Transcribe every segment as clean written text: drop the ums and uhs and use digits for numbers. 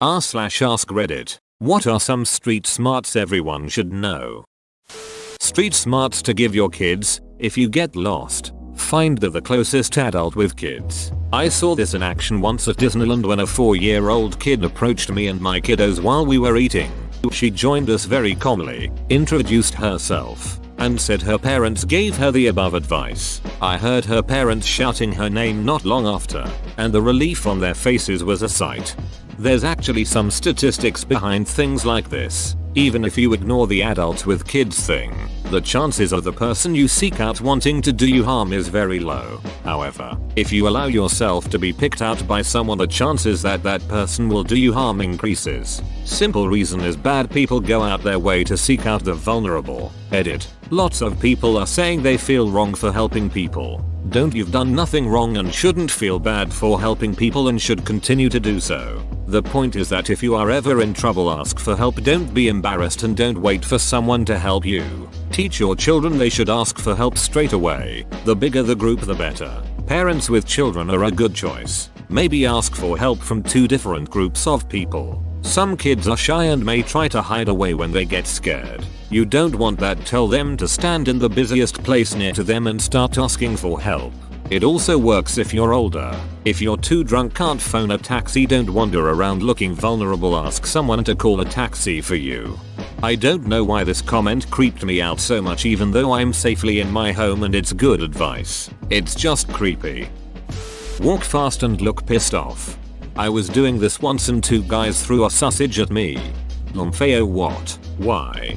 r/ask Reddit. What are some street smarts everyone should know? Street smarts to give your kids: if you get lost, find the closest adult with kids. I saw this in action once at Disneyland when a 4-year-old kid approached me and my kiddos while we were eating. She joined us very calmly, introduced herself, and said her parents gave her the above advice. I heard her parents shouting her name not long after, and the relief on their faces was a sight. There's actually some statistics behind things like this. Even if you ignore the adults with kids thing, the chances of the person you seek out wanting to do you harm is very low. However, if you allow yourself to be picked out by someone, the chances that that person will do you harm increases. Simple reason is bad people go out their way to seek out the vulnerable. Edit. Lots of people are saying they feel wrong for helping people. Don't. You've done nothing wrong and shouldn't feel bad for helping people and should continue to do so. The point is that if you are ever in trouble, ask for help. Don't be embarrassed and don't wait for someone to help you. Teach your children they should ask for help straight away. The bigger the group, the better. Parents with children are a good choice. Maybe ask for help from 2 different groups of people. Some kids are shy and may try to hide away when they get scared. You don't want that. Tell them to stand in the busiest place near to them and start asking for help. It also works if you're older. If you're too drunk, can't phone a taxi, don't wander around looking vulnerable. Ask someone to call a taxi for you. I don't know why this comment creeped me out so much, even though I'm safely in my home and it's good advice. It's just creepy. Walk fast and look pissed off. I was doing this once and 2 guys threw a sausage at me. Lumfeo what? Why?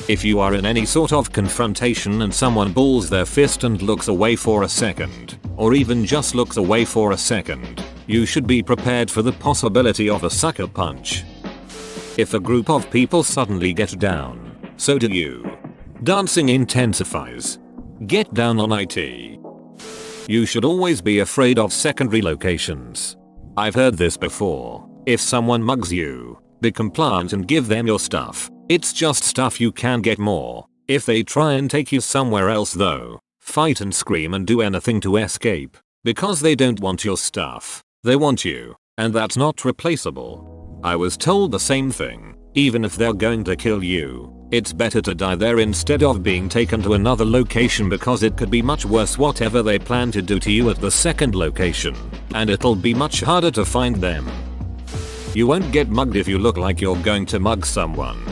If you are in any sort of confrontation and someone balls their fist and looks away for a second, or even just looks away for a second, you should be prepared for the possibility of a sucker punch. If a group of people suddenly get down, so do you. Dancing intensifies. Get down on it. You should always be afraid of secondary locations. I've heard this before. If someone mugs you, be compliant and give them your stuff. It's just stuff, you can get more. If they try and take you somewhere else though, fight and scream and do anything to escape. Because they don't want your stuff. They want you. And that's not replaceable. I was told the same thing. Even if they're going to kill you, it's better to die there instead of being taken to another location, because it could be much worse whatever they plan to do to you at the second location. And it'll be much harder to find them. You won't get mugged if you look like you're going to mug someone.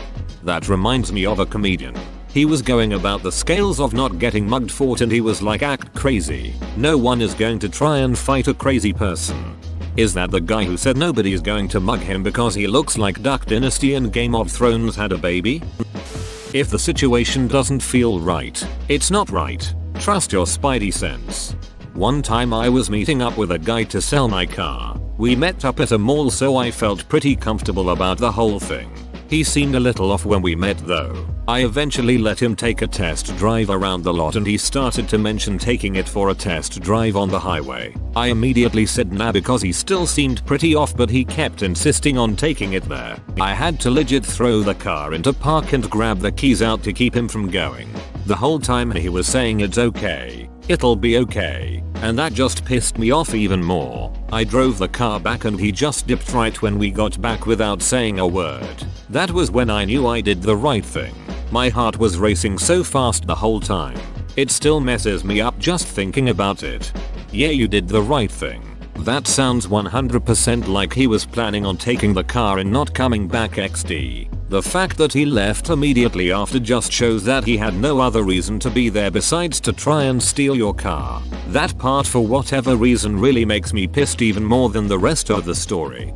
That reminds me of a comedian. He was going about the scales of not getting mugged fought and he was like, act crazy. No one is going to try and fight a crazy person. Is that the guy who said nobody's going to mug him because he looks like Duck Dynasty and Game of Thrones had a baby? If the situation doesn't feel right, it's not right. Trust your spidey sense. One time I was meeting up with a guy to sell my car. We met up at a mall, so I felt pretty comfortable about the whole thing. He seemed a little off when we met though. I eventually let him take a test drive around the lot and he started to mention taking it for a test drive on the highway. I immediately said nah because he still seemed pretty off, but he kept insisting on taking it there. I had to legit throw the car into park and grab the keys out to keep him from going. The whole time he was saying it's okay, it'll be okay, and that just pissed me off even more. I drove the car back and he just dipped right when we got back without saying a word. That was when I knew I did the right thing. My heart was racing so fast the whole time. It still messes me up just thinking about it. Yeah, you did the right thing. That sounds 100% like he was planning on taking the car and not coming back XD. The fact that he left immediately after just shows that he had no other reason to be there besides to try and steal your car. That part, for whatever reason, really makes me pissed even more than the rest of the story.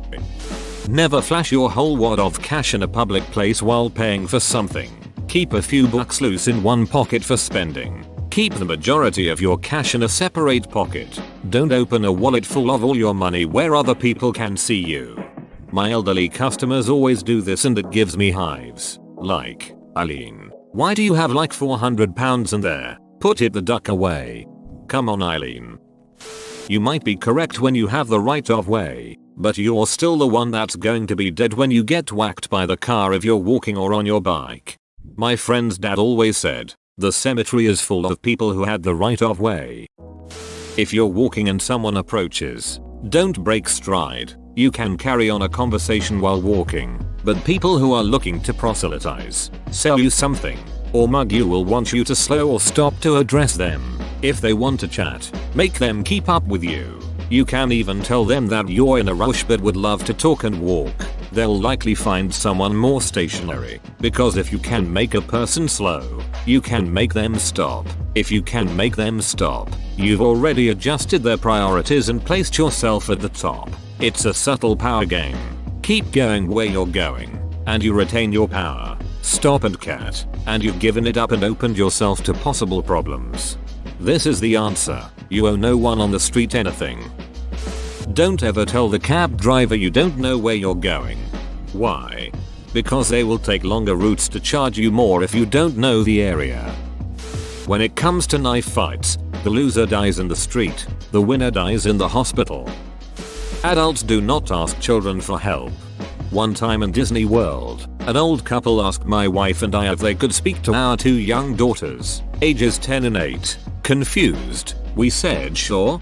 Never flash your whole wad of cash in a public place while paying for something. Keep a few bucks loose in one pocket for spending. Keep the majority of your cash in a separate pocket. Don't open a wallet full of all your money where other people can see you. My elderly customers always do this and it gives me hives. Like, Eileen, why do you have like £400 in there? Put it the duck away. Come on, Eileen. You might be correct when you have the right of way, but you're still the one that's going to be dead when you get whacked by the car if you're walking or on your bike. My friend's dad always said, the cemetery is full of people who had the right of way. If you're walking and someone approaches, don't break stride. You can carry on a conversation while walking, but people who are looking to proselytize, sell you something, or mug you will want you to slow or stop to address them. If they want to chat, make them keep up with you. You can even tell them that you're in a rush but would love to talk and walk. They'll likely find someone more stationary, because if you can make a person slow, you can make them stop. If you can make them stop, you've already adjusted their priorities and placed yourself at the top. It's a subtle power game. Keep going where you're going, and you retain your power. Stop and cat, and you've given it up and opened yourself to possible problems. This is the answer. You owe no one on the street anything. Don't ever tell the cab driver you don't know where you're going. Why? Because they will take longer routes to charge you more if you don't know the area. When it comes to knife fights, the loser dies in the street, the winner dies in the hospital. Adults do not ask children for help. One time in Disney World, an old couple asked my wife and I if they could speak to our 2 young daughters, ages 10 and 8. Confused, we said sure,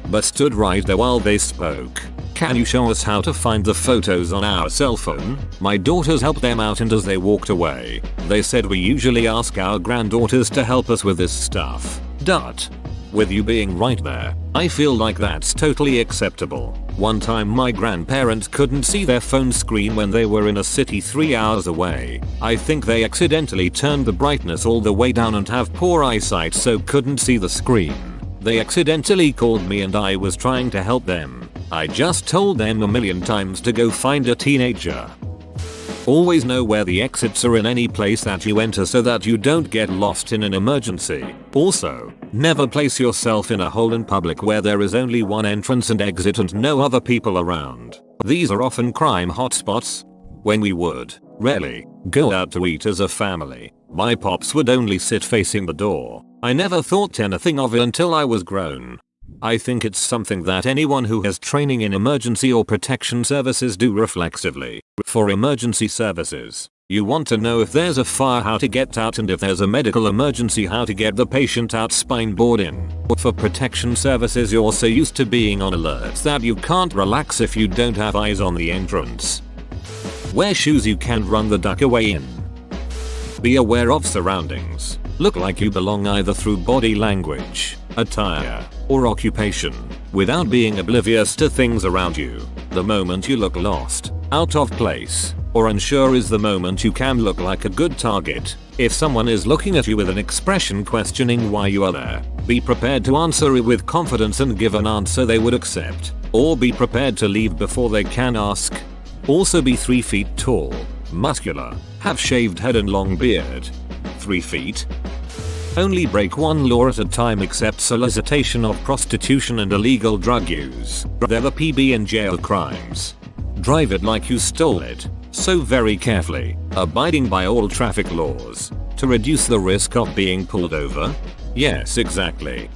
but stood right there while they spoke. Can you show us how to find the photos on our cell phone? My daughters helped them out, and as they walked away, they said we usually ask our granddaughters to help us with this stuff. With you being right there, I feel like that's totally acceptable. One time my grandparents couldn't see their phone screen when they were in a city 3 hours away. I think they accidentally turned the brightness all the way down and have poor eyesight so couldn't see the screen. They accidentally called me and I was trying to help them. I just told them a million times to go find a teenager. Always know where the exits are in any place that you enter so that you don't get lost in an emergency. Also, never place yourself in a hole in public where there is only one entrance and exit and no other people around. These are often crime hotspots. When we would, rarely, go out to eat as a family, my pops would only sit facing the door. I never thought anything of it until I was grown. I think it's something that anyone who has training in emergency or protection services do reflexively. For emergency services, you want to know if there's a fire how to get out, and if there's a medical emergency how to get the patient out spine board in. For protection services, you're so used to being on alert that you can't relax if you don't have eyes on the entrance. Wear shoes you can run the duck away in. Be aware of surroundings. Look like you belong either through body language, attire, or occupation, without being oblivious to things around you. The moment you look lost, out of place, or unsure is the moment you can look like a good target. If someone is looking at you with an expression questioning why you are there, be prepared to answer it with confidence and give an answer they would accept, or be prepared to leave before they can ask. Also be 3 feet tall, muscular, have shaved head and long beard. 3 feet. Only break one law at a time except solicitation of prostitution and illegal drug use. They're the PB and jail crimes. Drive it like you stole it, so very carefully, abiding by all traffic laws, to reduce the risk of being pulled over. Yes, exactly.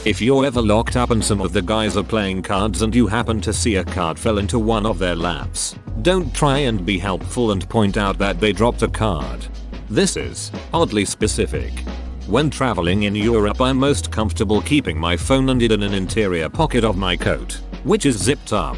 If you're ever locked up and some of the guys are playing cards and you happen to see a card fell into one of their laps, don't try and be helpful and point out that they dropped a card. This is oddly specific. When traveling in Europe, I'm most comfortable keeping my phone in an interior pocket of my coat, which is zipped up.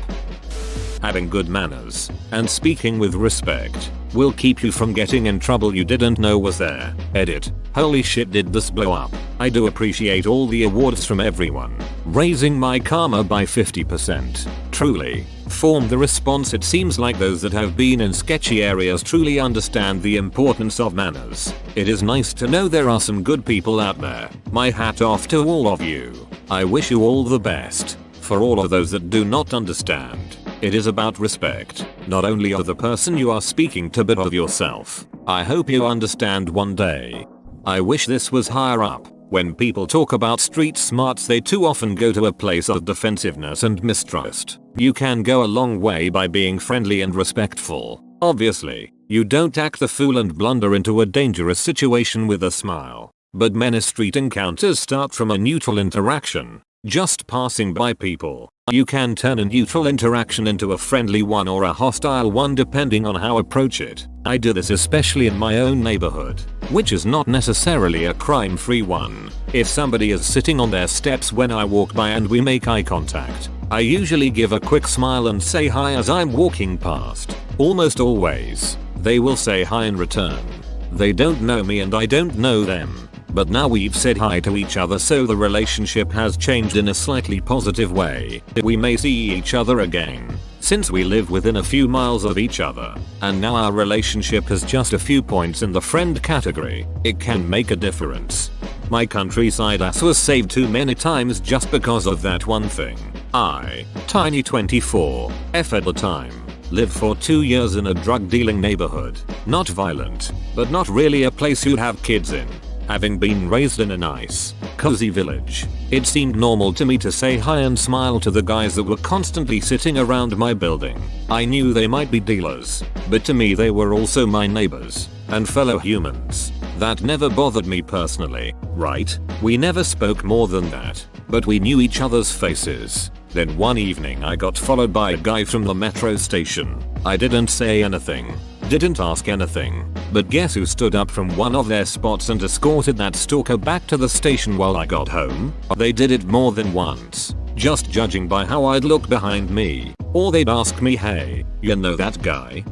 Having good manners and speaking with respect will keep you from getting in trouble you didn't know was there. Edit. Holy shit, did this blow up? I do appreciate all the awards from everyone, raising my karma by 50%. Truly. Form the response. It seems like those that have been in sketchy areas truly understand the importance of manners. It is nice to know there are some good people out there. My hat off to all of you. I wish you all the best. For all of those that do not understand, it is about respect, not only of the person you are speaking to but of yourself. I hope you understand one day. I wish this was higher up. When people talk about street smarts, they too often go to a place of defensiveness and mistrust. You can go a long way by being friendly and respectful. Obviously, you don't act the fool and blunder into a dangerous situation with a smile. But many street encounters start from a neutral interaction. Just passing by people. You can turn a neutral interaction into a friendly one or a hostile one depending on how approach it. I do this especially in my own neighborhood, which is not necessarily a crime-free one. If somebody is sitting on their steps when I walk by and we make eye contact, I usually give a quick smile and say hi as I'm walking past. Almost always, they will say hi in return. They don't know me and I don't know them. But now we've said hi to each other, so the relationship has changed in a slightly positive way. We may see each other again, since we live within a few miles of each other, and now our relationship has just a few points in the friend category. It can make a difference. My countryside ass was saved too many times just because of that one thing. I, Tiny 24, F at the time, lived for 2 years in a drug dealing neighborhood. Not violent, but not really a place you'd have kids in. Having been raised in a nice, cozy village, it seemed normal to me to say hi and smile to the guys that were constantly sitting around my building. I knew they might be dealers, but to me they were also my neighbors and fellow humans. That never bothered me personally, right? We never spoke more than that, but we knew each other's faces. Then one evening I got followed by a guy from the metro station. I didn't say anything, didn't ask anything, but guess who stood up from one of their spots and escorted that stalker back to the station while I got home? They did it more than once, just judging by how I'd look behind me. Or they'd ask me, hey, you know that guy?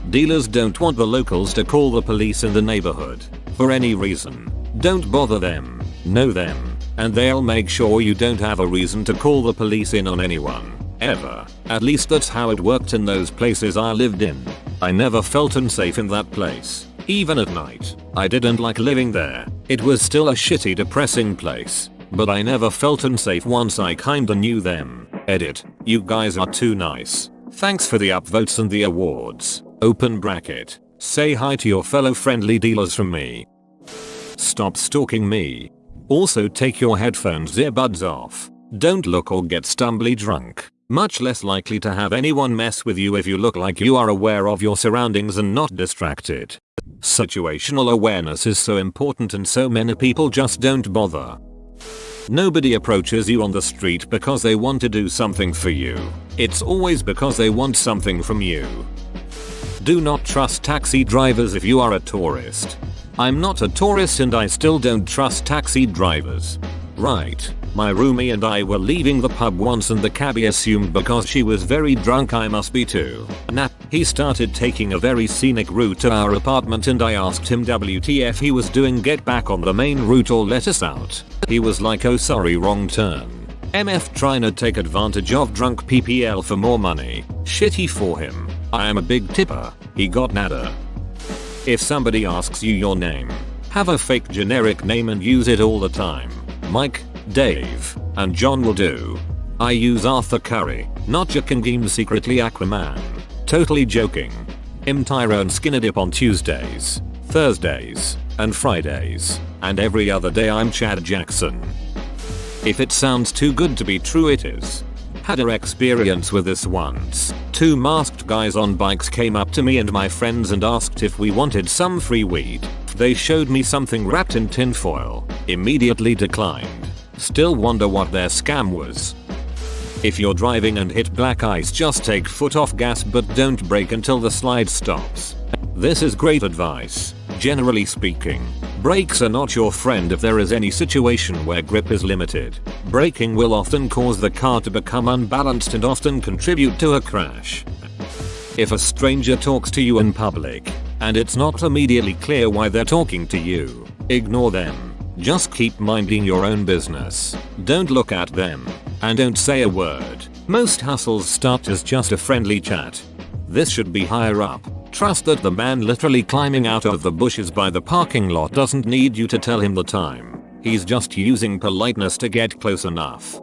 Dealers don't want the locals to call the police in the neighborhood for any reason. Don't bother them, know them, and they'll make sure you don't have a reason to call the police in on anyone, ever. At least that's how it worked in those places I lived in. I never felt unsafe in that place, even at night. I didn't like living there. It was still a shitty, depressing place, but I never felt unsafe once I kinda knew them. Edit. You guys are too nice. Thanks for the upvotes and the awards. Open bracket. Say hi to your fellow friendly dealers from me. Stop stalking me. Also take your headphones earbuds off. Don't look or get stumbly drunk. Much less likely to have anyone mess with you if you look like you are aware of your surroundings and not distracted. Situational awareness is so important and so many people just don't bother. Nobody approaches you on the street because they want to do something for you. It's always because they want something from you. Do not trust taxi drivers if you are a tourist. I'm not a tourist and I still don't trust taxi drivers. Right. My roomie and I were leaving the pub once and the cabbie assumed because she was very drunk I must be too. He started taking a very scenic route to our apartment and I asked him WTF he was doing, get back on the main route or let us out. He was like, oh sorry, wrong turn. MF trying to take advantage of drunk PPL for more money. Shitty for him. I am a big tipper. He got nada. If somebody asks you your name, have a fake generic name and use it all the time. Mike, Dave, and John will do. I use Arthur Curry, not Jakangim secretly Aquaman. Totally joking. I'm Tyrone Skinnerdip on Tuesdays, Thursdays, and Fridays, and every other day I'm Chad Jackson. If it sounds too good to be true, it is. Had an experience with this once. 2 masked guys on bikes came up to me and my friends and asked if we wanted some free weed. They showed me something wrapped in tinfoil. Immediately declined. Still wonder what their scam was. If you're driving and hit black ice, just take foot off gas but don't brake until the slide stops. This is great advice. Generally speaking, brakes are not your friend if there is any situation where grip is limited. Braking will often cause the car to become unbalanced and often contribute to a crash. If a stranger talks to you in public, and it's not immediately clear why they're talking to you, ignore them. Just keep minding your own business. Don't look at them, and don't say a word. Most hustles start as just a friendly chat. This should be higher up. Trust that the man literally climbing out of the bushes by the parking lot doesn't need you to tell him the time. He's just using politeness to get close enough.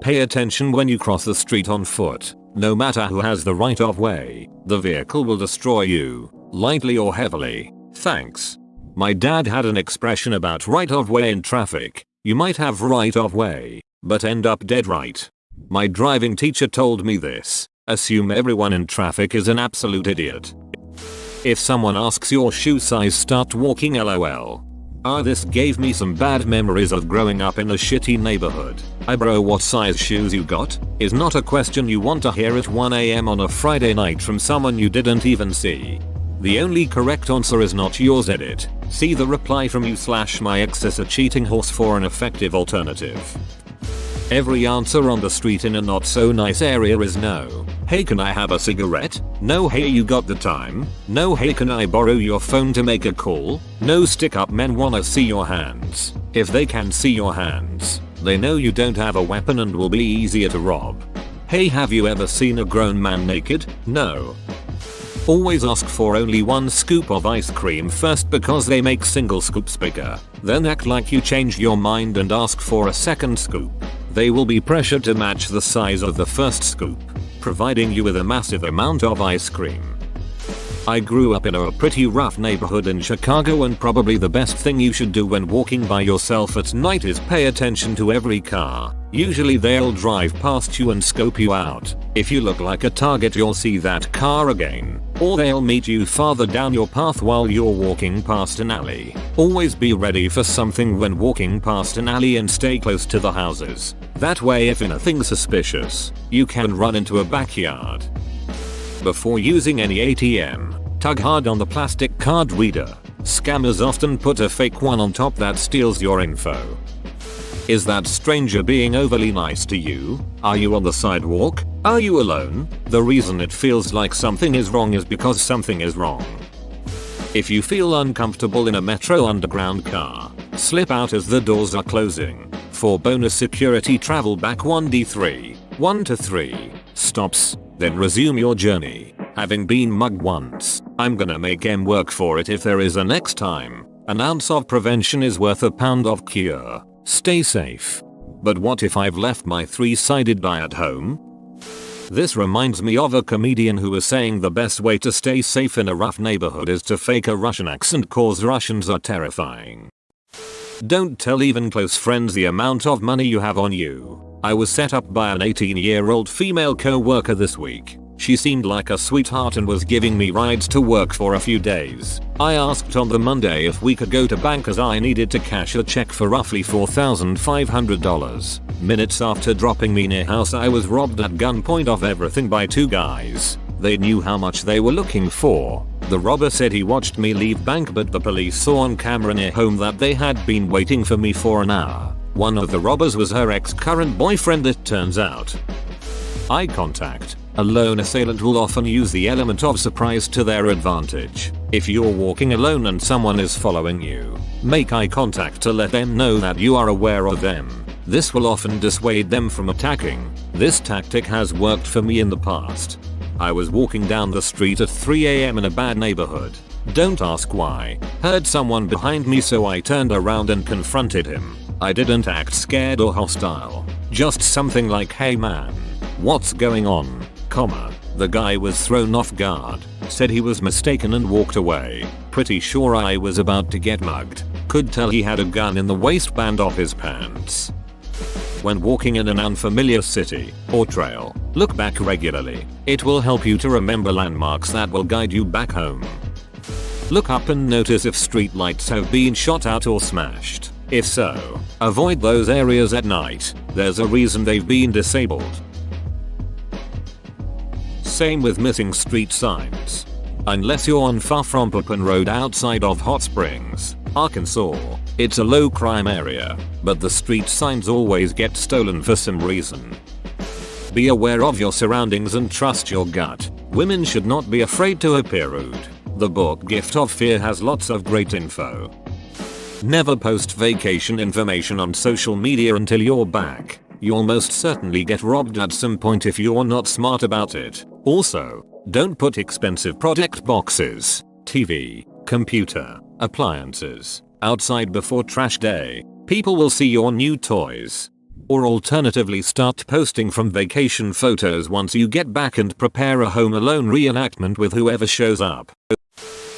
Pay attention when you cross the street on foot. No matter who has the right of way, the vehicle will destroy you, lightly or heavily. Thanks. My dad had an expression about right of way in traffic. You might have right of way, but end up dead right. My driving teacher told me this. Assume everyone in traffic is an absolute idiot. If someone asks your shoe size, start walking LOL. This gave me some bad memories of growing up in a shitty neighborhood. Bro, what size shoes you got? Is not a question you want to hear at 1 AM on a Friday night from someone you didn't even see. The only correct answer is not yours. Edit. See the reply from you / my ex is a cheating horse for an effective alternative. Every answer on the street in a not so nice area is no. Hey, can I have a cigarette? No. Hey, you got the time? No. Hey, can I borrow your phone to make a call? No. Stick up men wanna see your hands. If they can see your hands, they know you don't have a weapon and will be easier to rob. Hey, have you ever seen a grown man naked? No. Always ask for only one scoop of ice cream first because they make single scoops bigger. Then act like you changed your mind and ask for a second scoop. They will be pressured to match the size of the first scoop, providing you with a massive amount of ice cream. I grew up in a pretty rough neighborhood in Chicago, and probably the best thing you should do when walking by yourself at night is pay attention to every car. Usually they'll drive past you and scope you out. If you look like a target, you'll see that car again. Or they'll meet you farther down your path while you're walking past an alley. Always be ready for something when walking past an alley and stay close to the houses. That way, if anything suspicious, you can run into a backyard. Before using any ATM, tug hard on the plastic card reader. Scammers often put a fake one on top that steals your info. Is that stranger being overly nice to you? Are you on the sidewalk? Are you alone? The reason it feels like something is wrong is because something is wrong. If you feel uncomfortable in a Metro Underground car, slip out as the doors are closing. For bonus security, travel back 1 to 3 stops, then resume your journey. Having been mugged once, I'm gonna make M work for it if there is a next time. An ounce of prevention is worth a pound of cure. Stay safe. But what if I've left my 3-sided die at home? This reminds me of a comedian who was saying the best way to stay safe in a rough neighborhood is to fake a Russian accent cause Russians are terrifying. Don't tell even close friends the amount of money you have on you. I was set up by an 18-year-old female co-worker this week. She seemed like a sweetheart and was giving me rides to work for a few days. I asked on the Monday if we could go to bank as I needed to cash a check for roughly $4,500. Minutes after dropping me near house, I was robbed at gunpoint of everything by 2 guys. They knew how much they were looking for. The robber said he watched me leave bank, but the police saw on camera near home that they had been waiting for me for an hour. One of the robbers was her ex-current boyfriend, it turns out. Eye contact. A lone assailant will often use the element of surprise to their advantage. If you're walking alone and someone is following you, make eye contact to let them know that you are aware of them. This will often dissuade them from attacking. This tactic has worked for me in the past. I was walking down the street at 3 AM in a bad neighborhood. Don't ask why. Heard someone behind me, so I turned around and confronted him. I didn't act scared or hostile. Just something like, "Hey man, what's going on?" The guy was thrown off guard, said he was mistaken and walked away. Pretty sure I was about to get mugged. Could tell he had a gun in the waistband of his pants. When walking in an unfamiliar city or trail, look back regularly. It will help you to remember landmarks that will guide you back home. Look up and notice if street lights have been shot out or smashed. If so, avoid those areas at night. There's a reason they've been disabled. Same with missing street signs. Unless you're on Far From Pupin Road outside of Hot Springs, Arkansas, it's a low crime area, but the street signs always get stolen for some reason. Be aware of your surroundings and trust your gut. Women should not be afraid to appear rude. The book Gift of Fear has lots of great info. Never post vacation information on social media until you're back. You'll most certainly get robbed at some point if you're not smart about it. Also, don't put expensive product boxes, TV, computer, appliances, outside before trash day. People will see your new toys. Or alternatively, start posting from vacation photos once you get back and prepare a Home Alone reenactment with whoever shows up.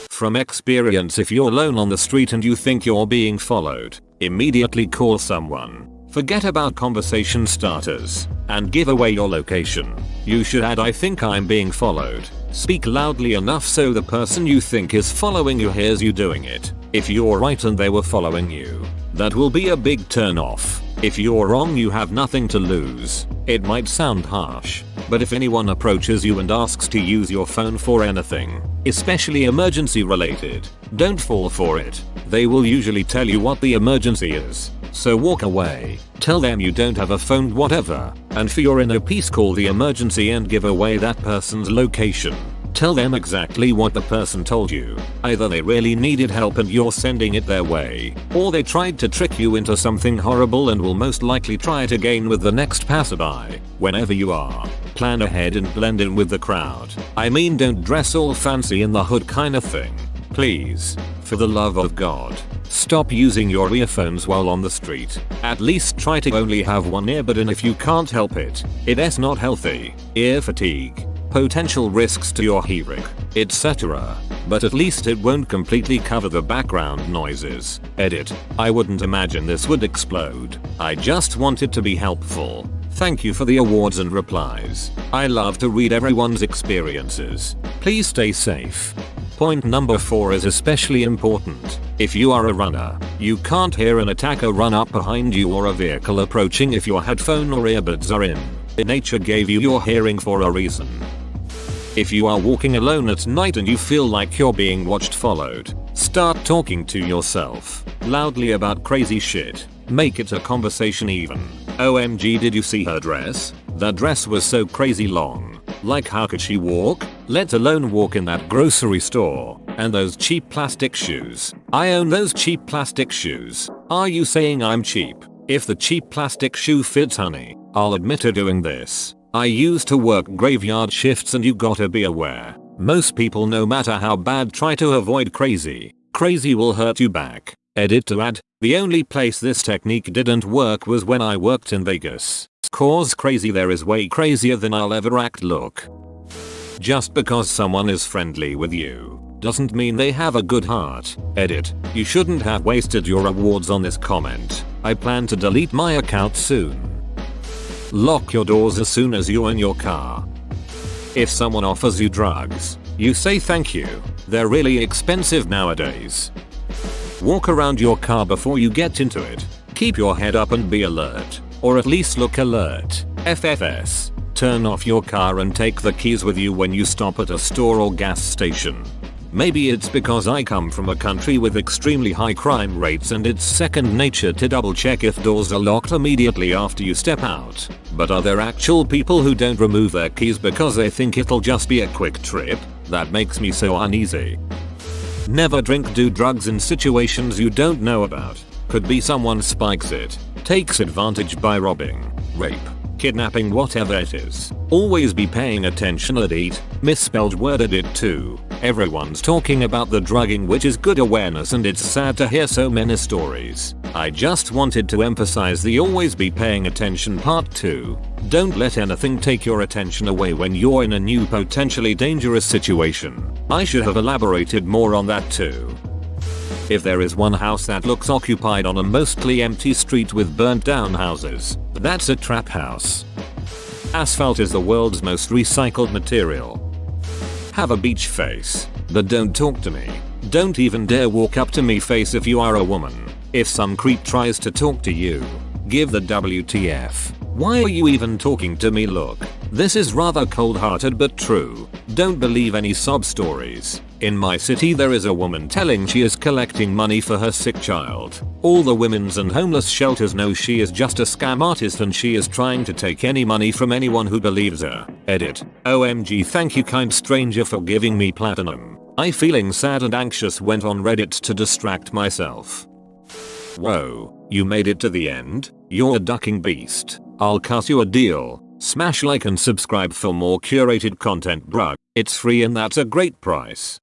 From experience, if you're alone on the street and you think you're being followed, immediately call someone. Forget about conversation starters and give away your location. You should add, "I think I'm being followed." Speak loudly enough so the person you think is following you hears you doing it. If you're right and they were following you, that will be a big turn off. If you're wrong, you have nothing to lose. It might sound harsh, but if anyone approaches you and asks to use your phone for anything, especially emergency related, don't fall for it. They will usually tell you what the emergency is, so walk away. Tell them you don't have a phone, whatever, and for your inner peace call the emergency and give away that person's location. Tell them exactly what the person told you. Either they really needed help and you're sending it their way, or they tried to trick you into something horrible and will most likely try it again with the next passerby. Whenever you are, plan ahead and blend in with the crowd. I mean, don't dress all fancy in the hood kind of thing. Please, for the love of God, stop using your earphones while on the street. At least try to only have one earbud in if you can't help it. It's not healthy. Ear fatigue, potential risks to your hearing, etc. But at least it won't completely cover the background noises. Edit. I wouldn't imagine this would explode. I just wanted to be helpful. Thank you for the awards and replies. I love to read everyone's experiences. Please stay safe. Point number 4 is especially important. If you are a runner, you can't hear an attacker run up behind you or a vehicle approaching if your headphone or earbuds are in. Nature gave you your hearing for a reason. If you are walking alone at night and you feel like you're being watched, followed, start talking to yourself loudly about crazy shit. Make it a conversation even. OMG, did you see her dress? The dress was so crazy long. Like, how could she walk? Let alone walk in that grocery store. And those cheap plastic shoes. I own those cheap plastic shoes. Are you saying I'm cheap? If the cheap plastic shoe fits, honey, I'll admit to doing this. I used to work graveyard shifts and you gotta be aware. Most people, no matter how bad, try to avoid crazy. Crazy will hurt you back. Edit to add, the only place this technique didn't work was when I worked in Vegas. Cause crazy there is way crazier than I'll ever act look. Just because someone is friendly with you doesn't mean they have a good heart. Edit. You shouldn't have wasted your awards on this comment. I plan to delete my account soon. Lock your doors as soon as you're in your car. If someone offers you drugs, you say thank you. They're really expensive nowadays. Walk around your car before you get into it. Keep your head up and be alert. Or at least look alert. FFS. Turn off your car and take the keys with you when you stop at a store or gas station. Maybe it's because I come from a country with extremely high crime rates and it's second nature to double check if doors are locked immediately after you step out. But are there actual people who don't remove their keys because they think it'll just be a quick trip? That makes me so uneasy. Never drink, do drugs in situations you don't know about. Could be someone spikes it, takes advantage by robbing, rape, kidnapping, whatever it is. Always be paying attention at eat, misspelled word at it too. Everyone's talking about the drugging, which is good awareness, and it's sad to hear so many stories. I just wanted to emphasize the always be paying attention part too. Don't let anything take your attention away when you're in a new potentially dangerous situation. I should have elaborated more on that too. If there is one house that looks occupied on a mostly empty street with burnt down houses, that's a trap house. Asphalt is the world's most recycled material. Have a beach face, but don't talk to me. Don't even dare walk up to me face if you are a woman. If some creep tries to talk to you, give the WTF. Why are you even talking to me look? This is rather cold-hearted but true. Don't believe any sob stories. In my city there is a woman telling she is collecting money for her sick child. All the women's and homeless shelters know she is just a scam artist and she is trying to take any money from anyone who believes her. Edit. OMG, thank you kind stranger for giving me platinum. I feeling sad and anxious went on Reddit to distract myself. Whoa, you made it to the end? You're a ducking beast. I'll cut you a deal. Smash like and subscribe for more curated content, bruh. It's free and that's a great price.